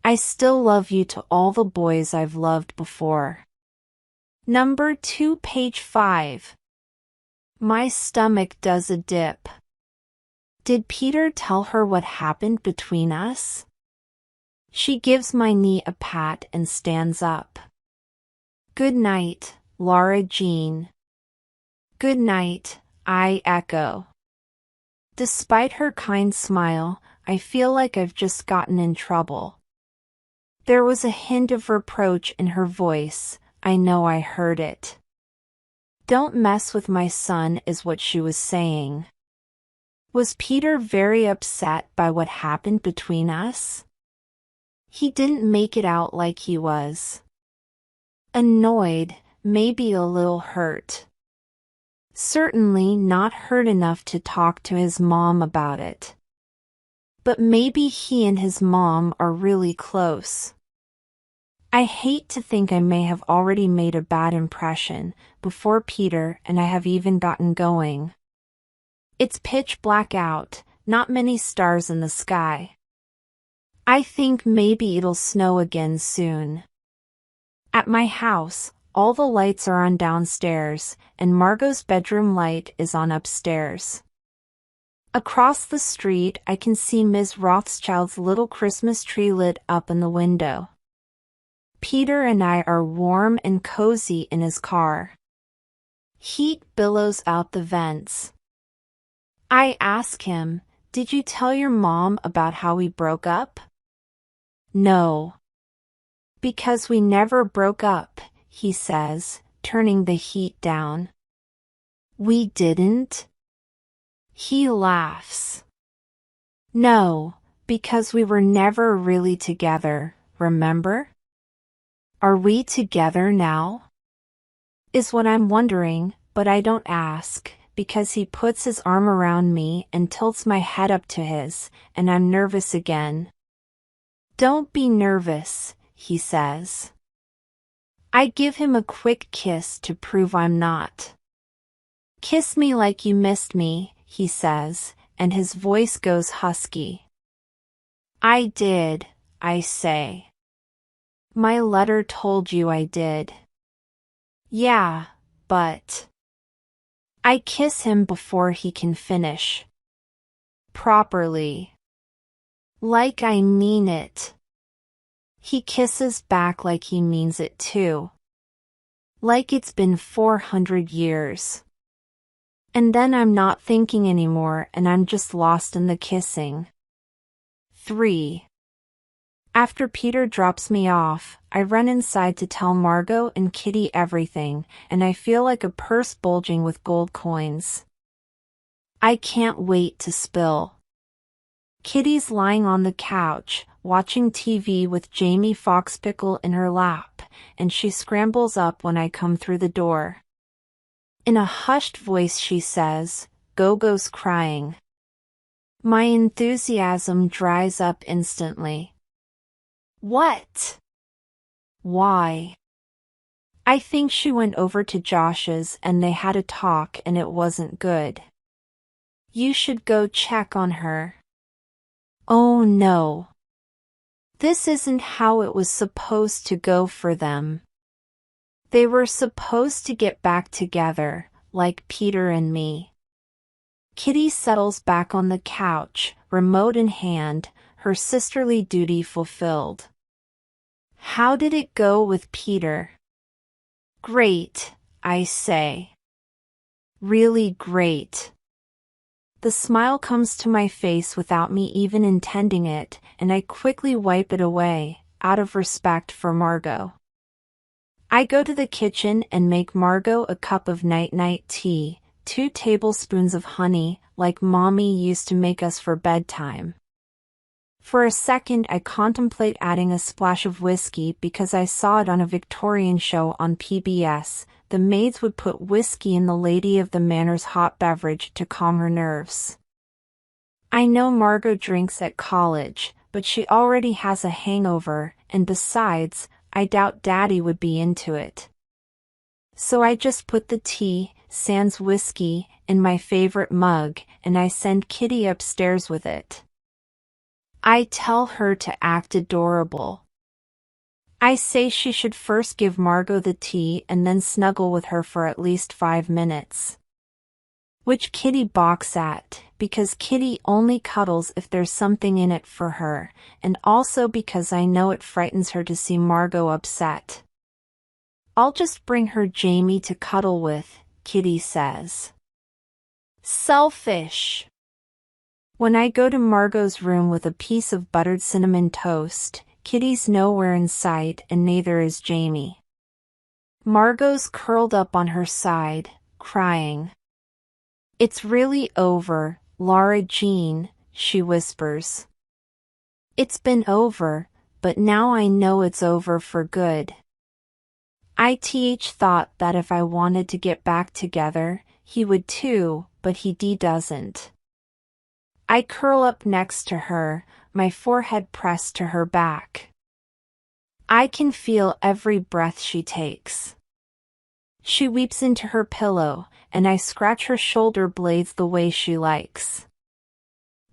I still love you to all the boys I've loved before. Number 2, page 5. My stomach does a dip. Did Peter tell her what happened between us? She gives my knee a pat and stands up. Good night, Laura Jean. Good night, I echo. Despite her kind smile, I feel like I've just gotten in trouble. There was a hint of reproach in her voice. I know I heard it. Don't mess with my son is what she was saying. Was Peter very upset by what happened between us? He didn't make it out like he was. Annoyed, maybe a little hurt. Certainly not hurt enough to talk to his mom about it. But maybe he and his mom are really close. I hate to think I may have already made a bad impression before Peter and I have even gotten going. It's pitch black out, not many stars in the sky. I think maybe it'll snow again soon. At my house, all the lights are on downstairs, and Margot's bedroom light is on upstairs. Across the street I can see Ms. Rothschild's little Christmas tree lit up in the window. Peter and I are warm and cozy in his car. Heat billows out the vents. I ask him, "Did you tell your mom about how we broke up?" "No." "Because we never broke up," he says, turning the heat down. "We didn't?" He laughs. "No, because we were never really together, remember?" Are we together now? Is what I'm wondering, but I don't ask, because he puts his arm around me and tilts my head up to his, and I'm nervous again. "Don't be nervous," he says. I give him a quick kiss to prove I'm not. "Kiss me like you missed me," he says, and his voice goes husky. "I did," I say. "My letter told you I did." "Yeah, but..." I kiss him before he can finish. Properly. Like I mean it. He kisses back like he means it too. Like it's been 400 years. And then I'm not thinking anymore and I'm just lost in the kissing. 3. After Peter drops me off, I run inside to tell Margot and Kitty everything, and I feel like a purse bulging with gold coins. I can't wait to spill. Kitty's lying on the couch, watching TV with Jamie Foxpickle in her lap, and she scrambles up when I come through the door. In a hushed voice she says, "Gogo's crying." My enthusiasm dries up instantly. What? Why? I think she went over to Josh's and they had a talk and it wasn't good. You should go check on her. Oh no. This isn't how it was supposed to go for them. They were supposed to get back together, like Peter and me. Kitty settles back on the couch, remote in hand, her sisterly duty fulfilled. How did it go with Peter? Great, I say. Really great. The smile comes to my face without me even intending it, and I quickly wipe it away, out of respect for Margot. I go to the kitchen and make Margot a cup of night-night tea, 2 tablespoons of honey, like Mommy used to make us for bedtime. For a second I contemplate adding a splash of whiskey because I saw it on a Victorian show on PBS. The maids would put whiskey in the Lady of the Manor's hot beverage to calm her nerves. I know Margot drinks at college, but she already has a hangover, and besides, I doubt Daddy would be into it. So I just put the tea, sans whiskey, in my favorite mug, and I send Kitty upstairs with it. I tell her to act adorable. I say she should first give Margot the tea and then snuggle with her for at least 5 minutes. Which Kitty balks at, because Kitty only cuddles if there's something in it for her, and also because I know it frightens her to see Margot upset. I'll just bring her Jamie to cuddle with, Kitty says. Selfish. When I go to Margot's room with a piece of buttered cinnamon toast, Kitty's nowhere in sight and neither is Jamie. Margot's curled up on her side, crying. It's really over, Laura Jean, she whispers. It's been over, but now I know it's over for good. Thought that if I wanted to get back together, he would too, but he doesn't. I curl up next to her, my forehead pressed to her back. I can feel every breath she takes. She weeps into her pillow, and I scratch her shoulder blades the way she likes.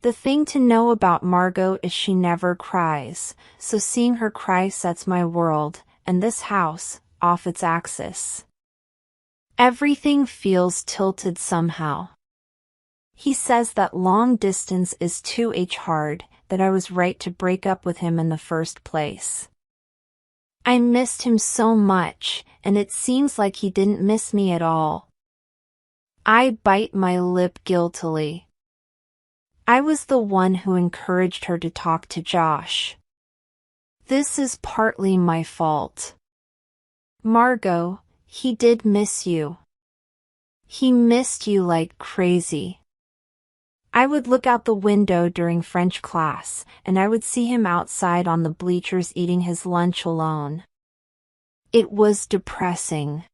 The thing to know about Margot is she never cries, so seeing her cry sets my world, and this house, off its axis. Everything feels tilted somehow. He says that long distance is too hard, that I was right to break up with him in the first place. I missed him so much, and it seems like he didn't miss me at all. I bite my lip guiltily. I was the one who encouraged her to talk to Josh. This is partly my fault. Margot, he did miss you. He missed you like crazy. I would look out the window during French class, and I would see him outside on the bleachers eating his lunch alone. It was depressing.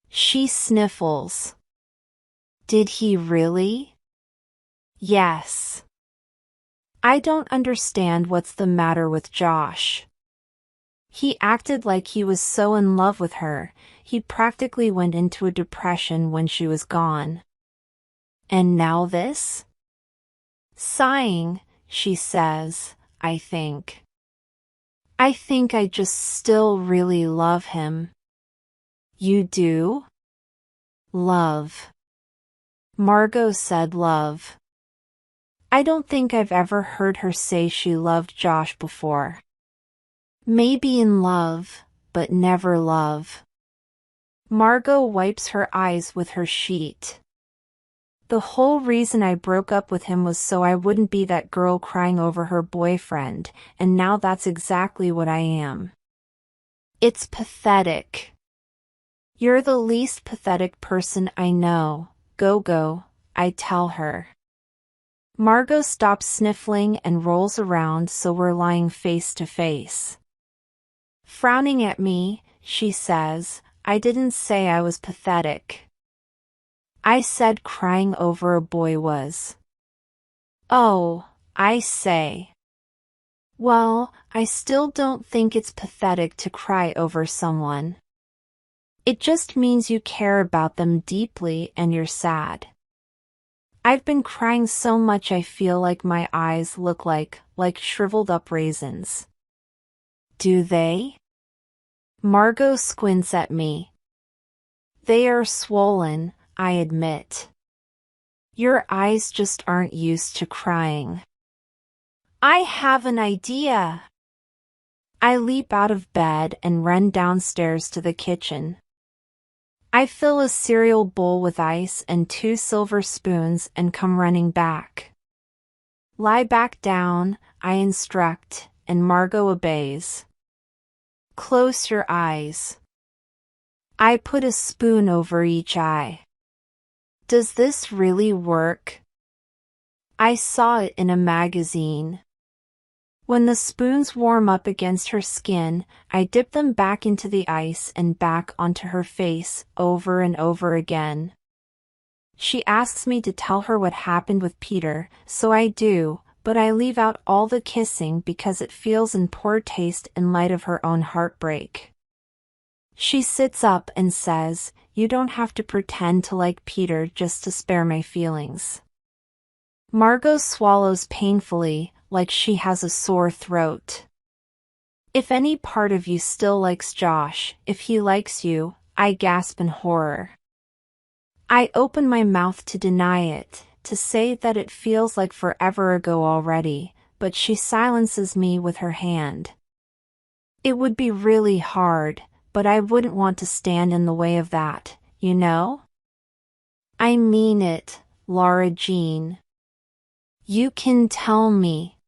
She sniffles. Did he really? Yes. I don't understand what's the matter with Josh. He acted like he was so in love with her, he practically went into a depression when she was gone. And now this? Sighing, she says, I think I just still really love him. You do? Love. Margot said love. I don't think I've ever heard her say she loved Josh before. Maybe in love, but never love. Margot wipes her eyes with her sheet. The whole reason I broke up with him was so I wouldn't be that girl crying over her boyfriend, and now that's exactly what I am. It's pathetic. You're the least pathetic person I know, Go-Go, I tell her. Margot stops sniffling and rolls around so we're lying face to face. Frowning at me, she says, I didn't say I was pathetic. I said crying over a boy was. Oh, I say. Well, I still don't think it's pathetic to cry over someone. It just means you care about them deeply and you're sad. I've been crying so much I feel like my eyes look like shriveled up raisins. Do they? Margot squints at me. They are swollen, I admit. Your eyes just aren't used to crying. I have an idea. I leap out of bed and run downstairs to the kitchen. I fill a cereal bowl with ice and 2 silver spoons and come running back. Lie back down, I instruct, and Margot obeys. Close your eyes. I put a spoon over each eye. Does this really work? I saw it in a magazine. When the spoons warm up against her skin, I dip them back into the ice and back onto her face, over and over again. She asks me to tell her what happened with Peter, so I do, but I leave out all the kissing because it feels in poor taste in light of her own heartbreak. She sits up and says, "You don't have to pretend to like Peter just to spare my feelings." Margot swallows painfully, like she has a sore throat. If any part of you still likes Josh, if he likes you, I gasp in horror. I open my mouth to deny it, to say that it feels like forever ago already, but she silences me with her hand. It would be really hard, but I wouldn't want to stand in the way of that, you know? I mean it, Laura Jean. You can tell me,